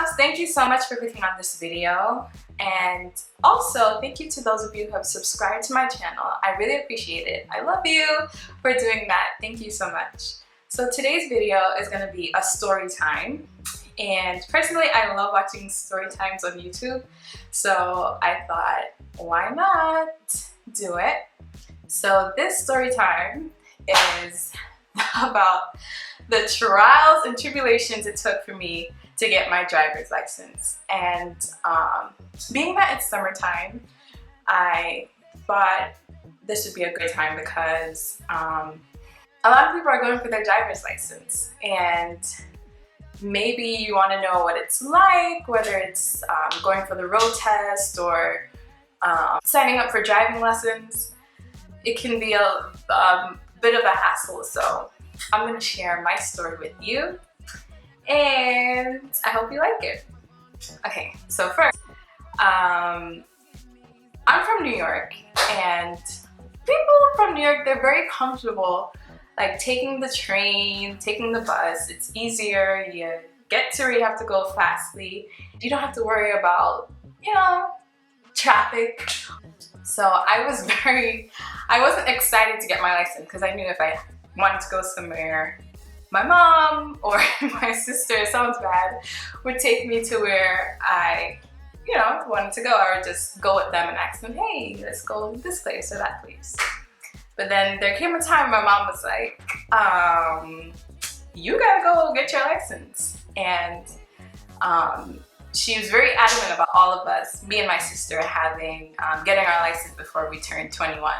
loves, thank you so much for clicking on this video, and also thank you to those of you who have subscribed to my channel. I really appreciate it. I love you for doing that. Thank you so much. So today's video is going to be a story time, and personally I love watching story times on YouTube, so I thought, why not do it? So this story time is about the trials and tribulations it took for me to get my driver's license. And being that it's summertime, I thought this would be a good time because a lot of people are going for their driver's license, and maybe you want to know what it's like, whether it's going for the road test or signing up for driving lessons. It can be a bit of a hassle, so I'm going to share my story with you, and I hope you like it. Okay, so first, I'm from New York, and people from New York, they're very comfortable, like taking the train, taking the bus. It's easier, you get to where you have to go fastly. You don't have to worry about, you know, traffic. So I wasn't excited to get my license because I knew if I wanted to go somewhere, my mom or my sister, it sounds bad, would take me to where I, you know, wanted to go. I would just go with them and ask them, hey, let's go to this place or that place. But then there came a time my mom was like, you gotta go get your license. And she was very adamant about all of us, me and my sister, having getting our license before we turned 21.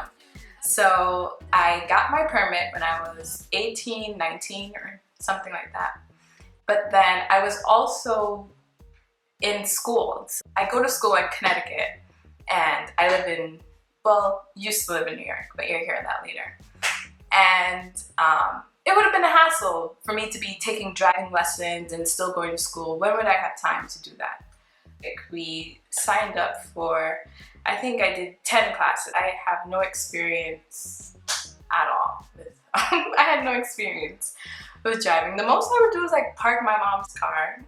So I got my permit when I was 18, 19 or something like that. But then I was also in school. So I go to school in Connecticut, and I live in, well, used to live in New York, but you'll hear that later. And it would have been a hassle for me to be taking driving lessons and still going to school. When would I have time to do that? Like, we signed up for, I think I did 10 classes. I have no experience at all with, I had no experience with driving. The most I would do is like park my mom's car.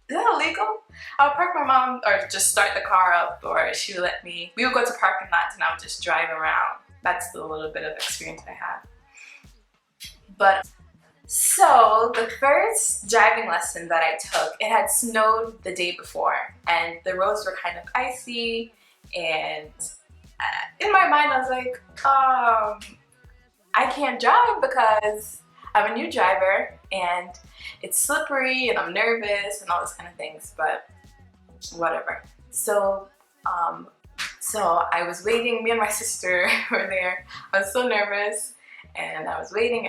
Is that illegal? I would park my mom, or just start the car up, or she would let me, we would go to parking lots and I would just drive around. That's the little bit of experience I had. But so the first driving lesson that I took, it had snowed the day before and the roads were kind of icy, and in my mind I was like, I can't drive because I'm a new driver and it's slippery and I'm nervous and all those kind of things, but whatever. So I was waiting, me and my sister were there. I was so nervous and I was waiting.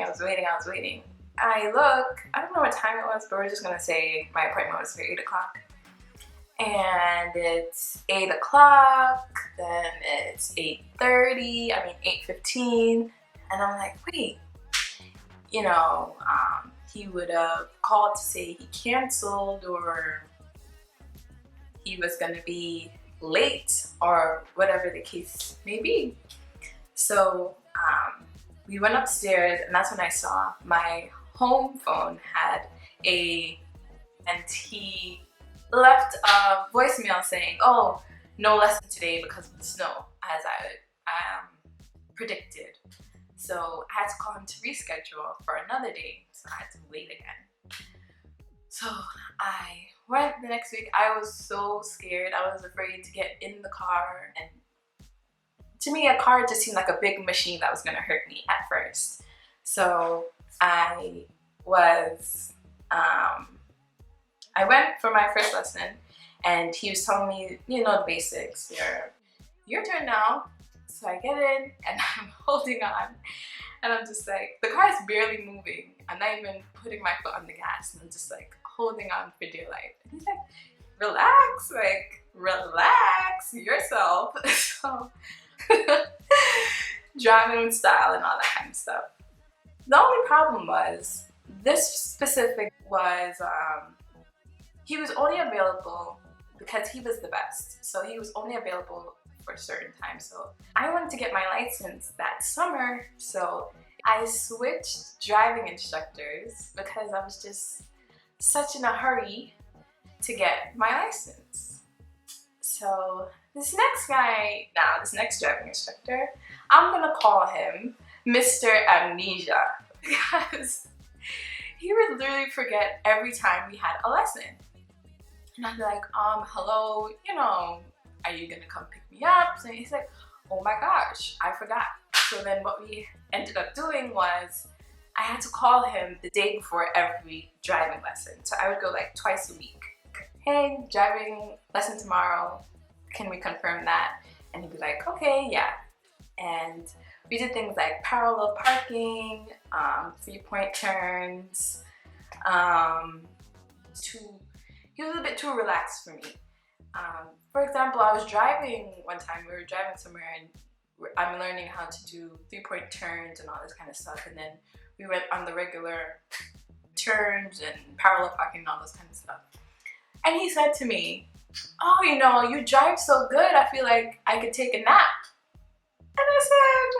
I look, I don't know what time it was, but we're just gonna say my appointment was for 8 o'clock. And it's 8 o'clock, then it's 8:30, 8:15, and I'm like, wait, you know, he would have called to say he canceled or he was gonna be late or whatever the case may be. So we went upstairs, and that's when I saw my home phone had and he left a voicemail saying, oh, no lesson today because of the snow, as I predicted. So I had to call him to reschedule for another day, so I had to wait again. So I went the next week. I was so scared. I was afraid to get in the car, and to me a car just seemed like a big machine that was going to hurt me at first. So I went for my first lesson, and he was telling me, you know, the basics. Your turn now. So I get in and I'm holding on, and I'm just like, the car is barely moving. I'm not even putting my foot on the gas, and I'm just like holding on for dear life. And he's like, relax yourself. So driving with style and all that kind of stuff. The only problem was, this specific was, he was only available because he was the best. So he was only available for a certain time. So I wanted to get my license that summer. So I switched driving instructors because I was just such in a hurry to get my license. So this next driving instructor, I'm gonna call him Mr. Amnesia because he would literally forget every time we had a lesson. And I'd be like, hello, are you gonna come pick me up? So he's like, oh my gosh, I forgot. So then what we ended up doing was I had to call him the day before every driving lesson. So I would go like twice a week. Hey, driving lesson tomorrow, can we confirm that? And he'd be like, okay, yeah. And we did things like parallel parking, 3-point turns. He was a bit too relaxed for me. For example, I was driving one time, we were driving somewhere and I'm learning how to do 3-point turns and all this kind of stuff. And then we went on the regular turns and parallel parking and all this kind of stuff. And he said to me, oh, you drive so good, I feel like I could take a nap. And I said,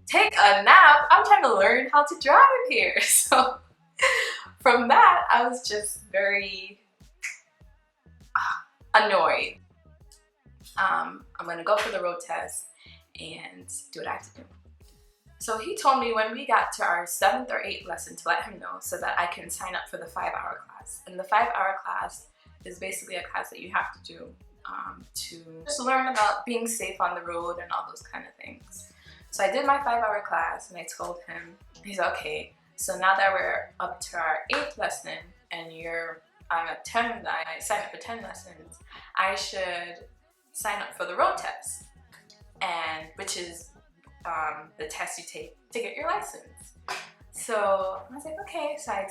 take a nap? I'm trying to learn how to drive here. So from that, I was just very annoyed. I'm gonna go for the road test and do what I have to do. So he told me when we got to our 7th or 8th lesson to let him know so that I can sign up for the 5-hour class. And the 5-hour class is basically a class that you have to do to just learn about being safe on the road and all those kind of things. So I did my 5-hour class and I told him, he's okay, so now that we're up to our 8th lesson and I'm at 10, I signed up for 10 lessons, I should sign up for the road test, and which is the test you take to get your license. So I was like, okay, so I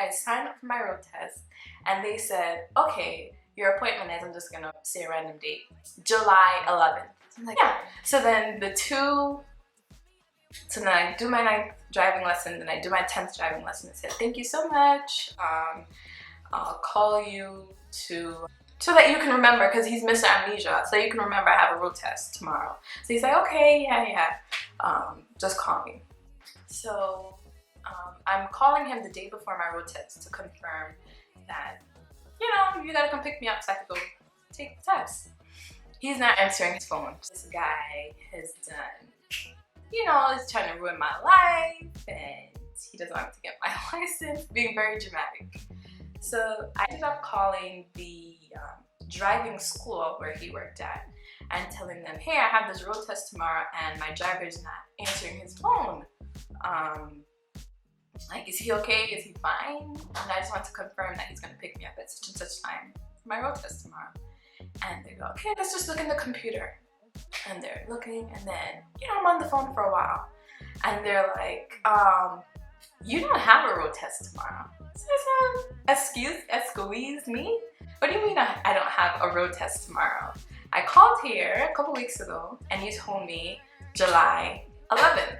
signed up for my road test and they said, okay, your appointment is, I'm just gonna say a random date, July 11th. I'm like, yeah. So then so then I do my 9th driving lesson, then I do my 10th driving lesson and said, thank you so much. I'll call you so that you can remember, because he's Mr. Amnesia, so you can remember I have a road test tomorrow. So he's like, okay, yeah, just call me. So I'm calling him the day before my road test to confirm that, you gotta come pick me up so I can go take the test. He's not answering his phone. This guy has done, is trying to ruin my life and he doesn't want me to get my license, being very dramatic. So I ended up calling the driving school where he worked at and telling them, hey, I have this road test tomorrow and my driver's not answering his phone. Like, is he okay? Is he fine? And I just want to confirm that he's gonna pick me up at such and such time for my road test tomorrow. And they go, okay, let's just look in the computer. And they're looking, and then, I'm on the phone for a while. And they're like, you don't have a road test tomorrow. So I said, excuse me? What do you mean I don't have a road test tomorrow? I called here a couple weeks ago and you told me July 11th.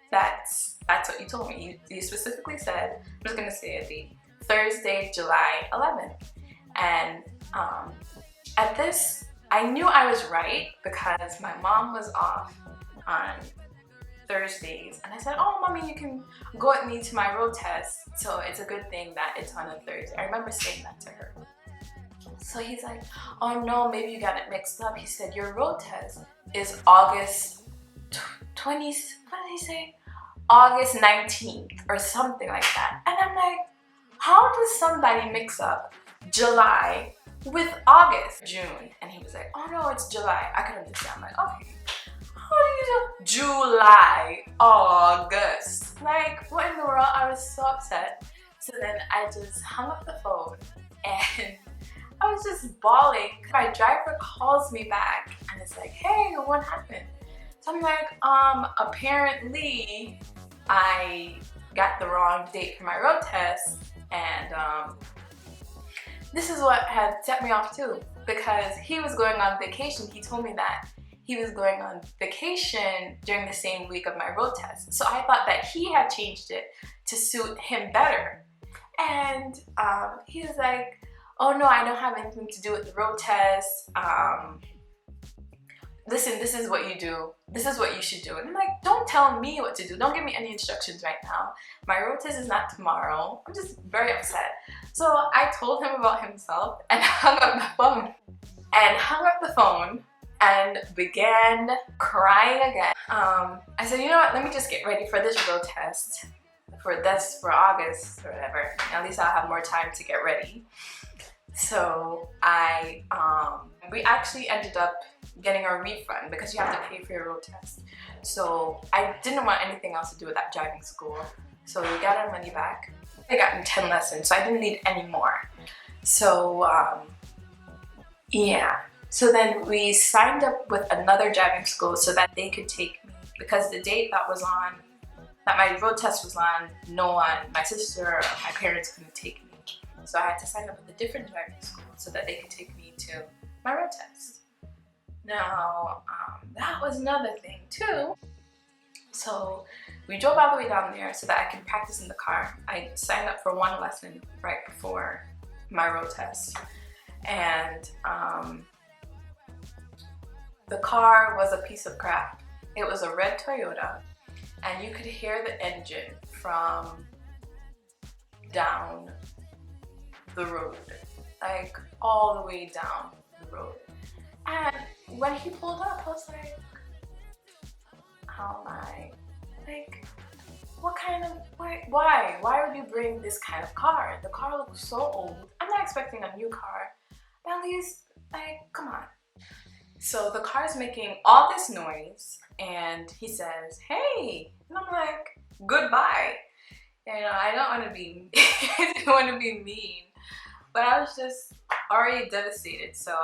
That's what you told me. You specifically said, I'm just gonna say it, the Thursday, July 11th. And at this, I knew I was right because my mom was off on Thursdays, and I said, oh, mommy, you can go with me to my road test, so it's a good thing that it's on a Thursday. I remember saying that to her. So he's like, oh no, maybe you got it mixed up. He said, your road test is August 20th, what did he say? August 19th or something like that. And I'm like, how does somebody mix up July with August, June? And he was like, oh no, it's July. I could understand. I'm like, okay. How do you do July, August? Like, what in the world? I was so upset. So then I just hung up the phone and I was just bawling. My driver calls me back and it's like, hey, what happened? So I'm like, apparently I got the wrong date for my road test, and this is what had set me off too, because he was going on vacation. He told me that he was going on vacation during the same week of my road test. So I thought that he had changed it to suit him better. And he was like, oh no, I don't have anything to do with the road test. listen, this is what you do. This is what you should do. And I'm like, don't tell me what to do. Don't give me any instructions right now. My road test is not tomorrow. I'm just very upset. So I told him about himself and hung up the phone. And began crying again. I said, you know what, let me just get ready for this road test. For August or whatever. At least I'll have more time to get ready. So we actually ended up getting a refund because you have to pay for your road test. So I didn't want anything else to do with that driving school. So we got our money back. I got 10 lessons, so I didn't need any more. So yeah. So then we signed up with another driving school so that they could take me, because the date that my road test was on, no one, my sister or my parents couldn't take me. So I had to sign up with a different driving school so that they could take me to my road test. Now, that was another thing too. So we drove all the way down there so that I can practice in the car. I signed up for one lesson right before my road test. And the car was a piece of crap. It was a red Toyota, and you could hear the engine from down the road, like all the way down the road. And when he pulled up, I was like, how am I? Like, what kind of, why would you bring this kind of car? The car looks so old. I'm not expecting a new car, but at least, like, come on. So the car's making all this noise, and he says, hey, and I'm like, goodbye. You know, I don't want to be, I didn't want to be mean, but I was just already devastated. So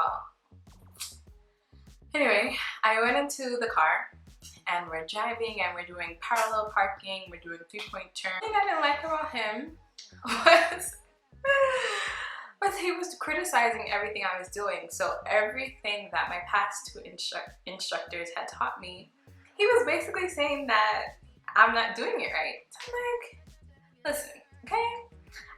anyway, I went into the car, and we're driving, and we're doing parallel parking, we're doing 3-point turn. The thing I didn't like about him was he was criticizing everything I was doing. So everything that my past two instructors had taught me, he was basically saying that I'm not doing it right. So I'm like, listen, okay?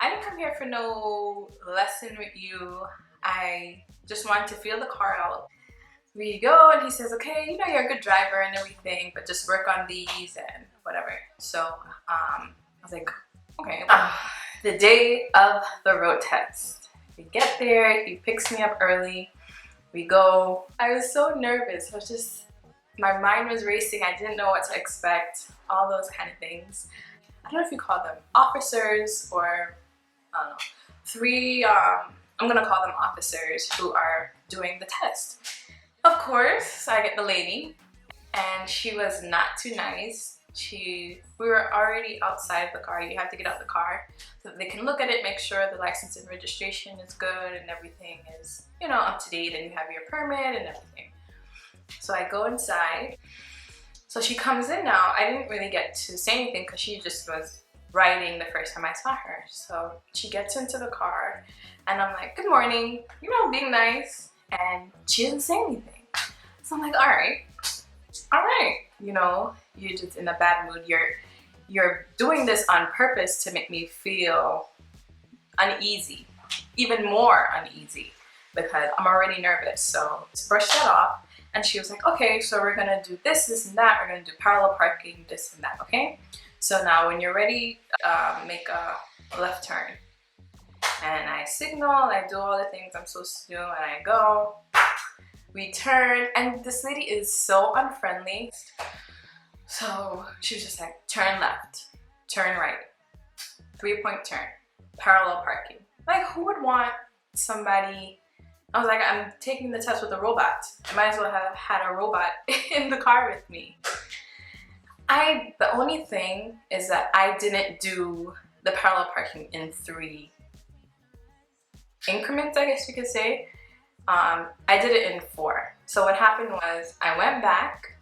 I didn't come here for no lesson with you. I just wanted to feel the car out. We go, and he says, okay, you know, you're a good driver and everything, but just work on these and whatever. So I was like, okay. The day of the road test. We get there, he picks me up early, we go. I was so nervous, my mind was racing, I didn't know what to expect, all those kind of things. I don't know if you call them officers or, I don't know, I'm gonna call them officers who are doing the test. Of course, I get the lady, and she was not too nice. We were already outside the car. You have to get out the car so that they can look at it, make sure the license and registration is good and everything is, you know, up to date, and you have your permit and everything. So I go inside. So she comes in now. I didn't really get to say anything because she just was writing the first time I saw her. So she gets into the car, and I'm like, good morning, you know, being nice, and she didn't say anything. So I'm like, all right, you know, you're just in a bad mood. You're doing this on purpose to make me feel uneasy, even more uneasy, because I'm already nervous. So just brush that off. And she was like, okay, so we're gonna do this, this, and that. We're gonna do parallel parking, this and that, okay? So now when you're ready, make a left turn. And I signal, I do all the things I'm supposed to do, and I go. We turn, and this lady is so unfriendly. So she was just like, turn left, turn right, 3-point turn, parallel parking. Like, who would want somebody? I was like, I'm taking the test with a robot. I might as well have had a robot in the car with me. The only thing is that I didn't do the parallel parking in 3 increments, I guess you could say. I did it in 4. So what happened was I went back,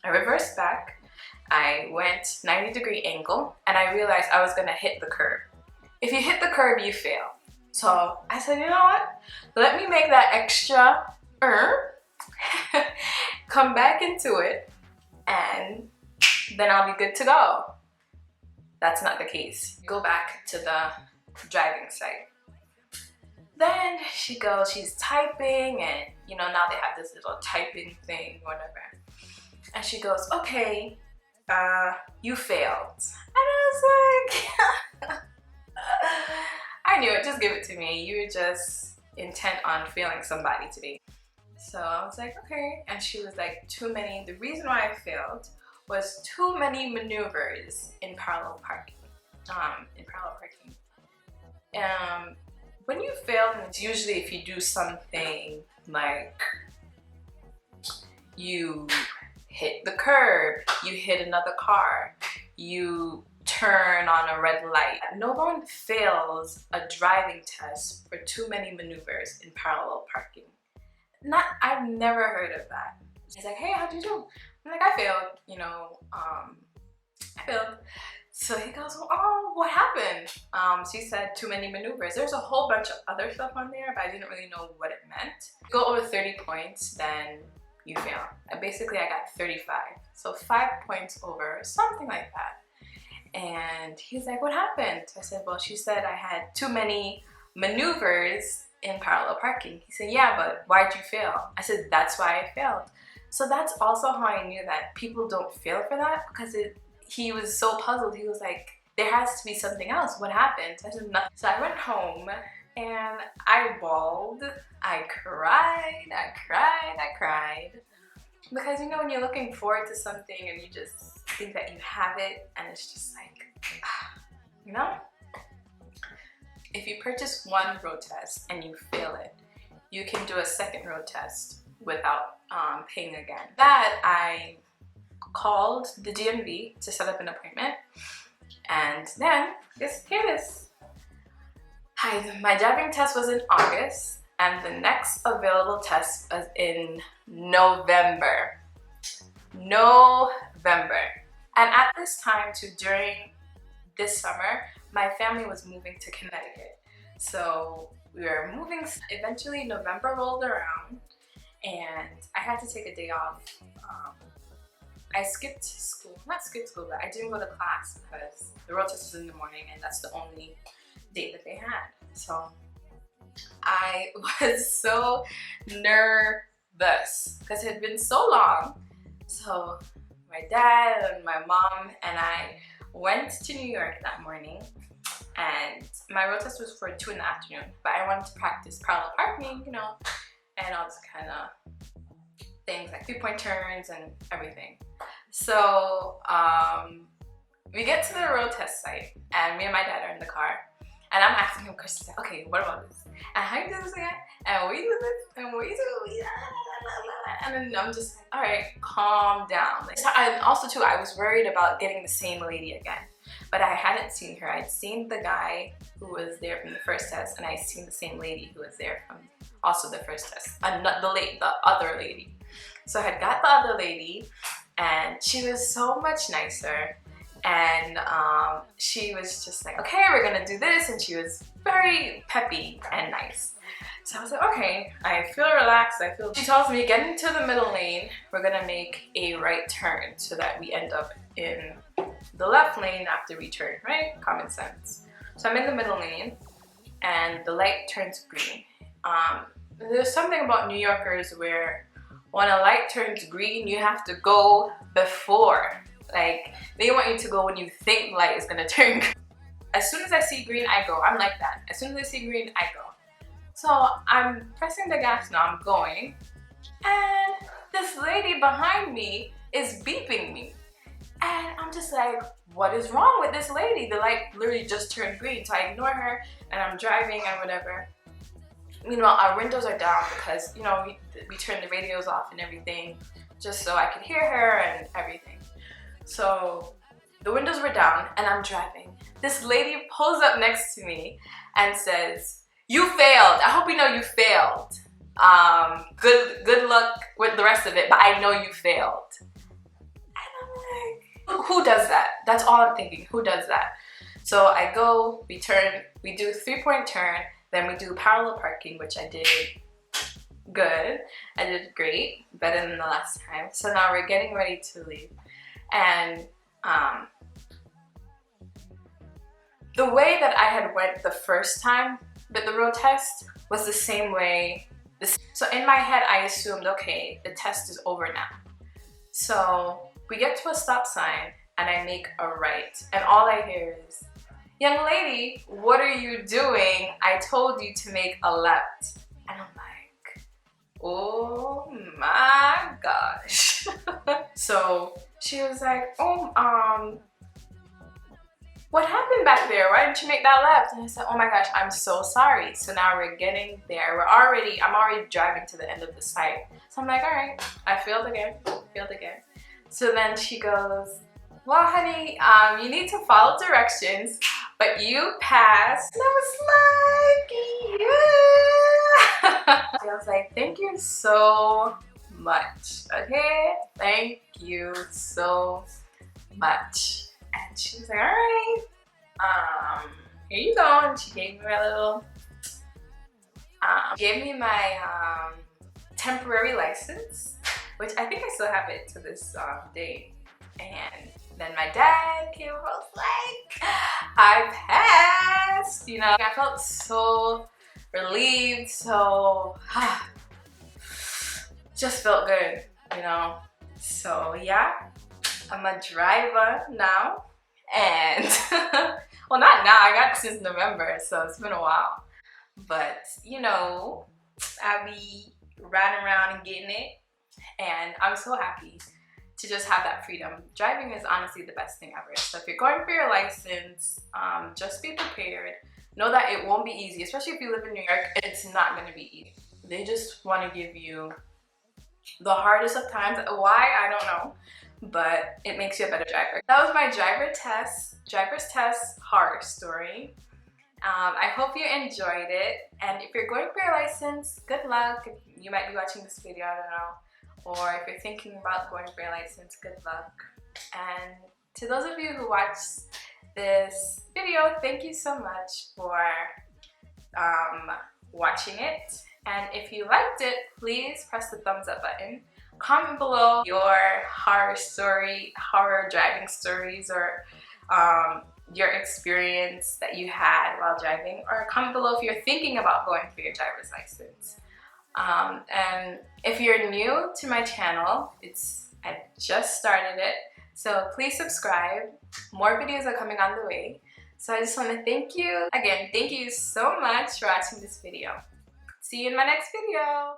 I reversed back, I went 90-degree angle, and I realized I was gonna hit the curb. If you hit the curb, you fail. So I said, you know what? Let me make that extra come back into it, and then I'll be good to go. That's not the case. Go back to the driving site. Then she goes, she's typing, and you know, now they have this little typing thing, whatever. And she goes, okay, you failed. And I was like, I knew it, just give it to me. You're just intent on failing somebody today. So I was like, okay. And she was like, too many, the reason why I failed was too many maneuvers in parallel parking. When you fail, it's usually if you do something like you hit the curb, you hit another car, you turn on a red light. No one fails a driving test for too many maneuvers in parallel parking. I've never heard of that. He's like, hey, how'd you do? I'm like, I failed, you know, I failed. So he goes, oh, what happened? She said too many maneuvers. There's a whole bunch of other stuff on there, but I didn't really know what it meant. If you go over 30 points, then you fail. Basically, I got 35. So 5 points over, something like that. And he's like, what happened? I said, well, she said I had too many maneuvers in parallel parking. He said, yeah, but why'd you fail? I said, that's why I failed. So that's also how I knew that people don't fail for that, because he was so puzzled. He was like, there has to be something else. What happened? I said, nothing. So I went home and I bawled. I cried. Because you know, when you're looking forward to something and you just think that you have it, and it's just like, you know? If you purchase one road test and you fail it, you can do a second road test without paying again. That I called the DMV to set up an appointment, and then hear this. Hi, my driving test was in August, and the next available test was in November. And at this time, during this summer, my family was moving to Connecticut. So we were moving. Eventually November rolled around and I had to take a day off. I skipped school, not skipped school, but I didn't go to class because the road test was in the morning and that's the only date that they had. So I was so nervous because it had been so long. So my dad and my mom and I went to New York that morning, and my road test was for 2 in the afternoon, but I wanted to practice parallel parking, you know, and all this kind of things like 3-point turns and everything. So we get to the road test site, and me and my dad are in the car, and I'm asking him questions like, okay, what about this? And how you do this again? And what you do this? And what you do this? And then I'm just like, all right, calm down. And also too, I was worried about getting the same lady again, but I hadn't seen her. I'd seen the guy who was there from the first test, and I'd seen the same lady who was there from also the first test, the other lady. So I had got the other lady, and she was so much nicer. And she was just like, okay, we're gonna do this, and she was very peppy and nice. So I was like, okay, I feel relaxed. She tells me, get into the middle lane, we're gonna make a right turn so that we end up in the left lane after we turn, right? Common sense. So I'm in the middle lane and the light turns green. There's something about New Yorkers where when a light turns green, you have to go before. Like, they want you to go when you think light is gonna turn green. As soon as I see green, I go. I'm like that. As soon as I see green, I go. So I'm pressing the gas now, I'm going, and this lady behind me is beeping me. And I'm just like, what is wrong with this lady? The light literally just turned green. So I ignore her and I'm driving and whatever. Meanwhile, our windows are down because, you know, we turned the radios off and everything just so I could hear her and everything. So the windows were down and I'm driving. This lady pulls up next to me and says, you failed. I hope you know you failed. Good luck with the rest of it, but I know you failed. And I'm like, who does that? That's all I'm thinking. Who does that? So I go, we turn, we do 3-point turn, then we do parallel parking, which I did good. I did great, better than the last time. So now we're getting ready to leave. And the way that I had went the first time with the road test was the same way. So in my head, I assumed, okay, the test is over now. So we get to a stop sign and I make a right. And all I hear is, young lady, what are you doing? I told you to make a left. And I'm like, oh my gosh. So she was like, oh, what happened back there? Why didn't you make that left? And I said, oh my gosh, I'm so sorry. So now we're getting there. I'm already driving to the end of the site. So I'm like, all right, I failed again. So then she goes, well, honey, you need to follow directions, but you passed. And I was like, yeah. I was like, thank you so much. Okay, thank you so much. And she was like, all right, here you go. And she gave me my little, temporary license, which I think I still have it to this day. And then my dad came and was like, I passed, you know. I felt so relieved, so just felt good, you know. So yeah, I'm a driver now, and well, not now, I got it since November, so it's been a while. But you know, I be riding around and getting it, and I'm so happy to just have that freedom. Driving is honestly the best thing ever. So if you're going for your license, just be prepared. Know that it won't be easy, especially if you live in New York. It's not going to be easy. They just want to give you the hardest of times. Why? I don't know, but it makes you a better driver. That was my driver's test horror story. I hope you enjoyed it, and if you're going for your license, good luck. You might be watching this video, I don't know, or if you're thinking about going for your license, good luck. And to those of you who watched this video, thank you so much for watching it. And if you liked it, please press the thumbs up button. Comment below your horror driving stories, or your experience that you had while driving, or comment below if you're thinking about going for your driver's license. And if you're new to my channel, I just started it, so please subscribe. More videos are coming on the way. So I just want to thank you again. Thank you so much for watching this video. See you in my next video.